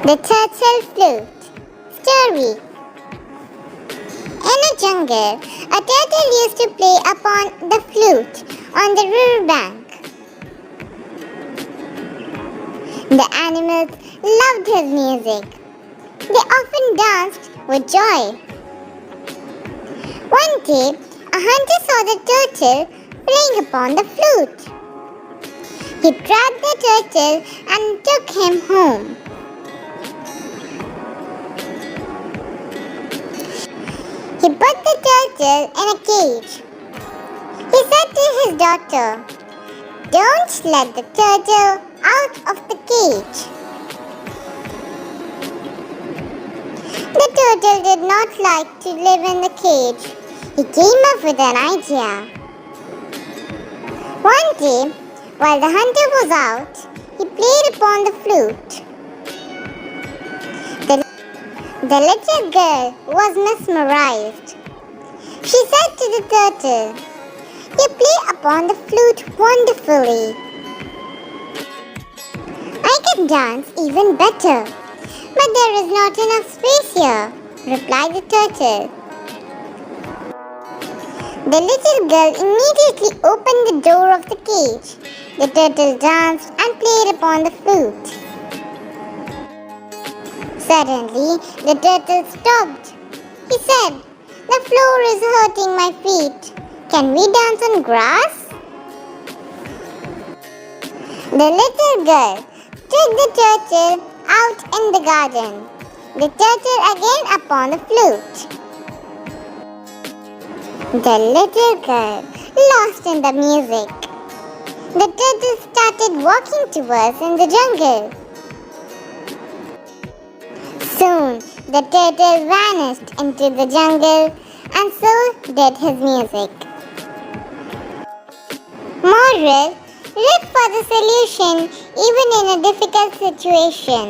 The Turtle Flute. Story. In a jungle, a turtle used to play upon the flute on the riverbank. The animals loved his music. They often danced with joy. One day, a hunter saw the turtle playing upon the flute. He trapped the turtle and took him home. He put the turtle in a cage. He said to his daughter, "Don't let the turtle out of the cage." The turtle did not like to live in the cage. He came up with an idea. One day, while the hunter was out, he played upon the flute. The little girl was mesmerized. She said to the turtle, "You play upon the flute wonderfully." "I can dance even better, but there is not enough space here," replied the turtle. The little girl immediately opened the door of the cage. The turtle danced and played upon the flute. Suddenly, the turtle stopped. He said, "The floor is hurting my feet. Can we dance on grass?" The little girl took the turtle out in the garden. The turtle again upon the flute. The little girl lost in the music. The turtle started walking towards in the jungle. Soon, the turtle vanished into the jungle, and so did his music. Moral: look for the solution even in a difficult situation.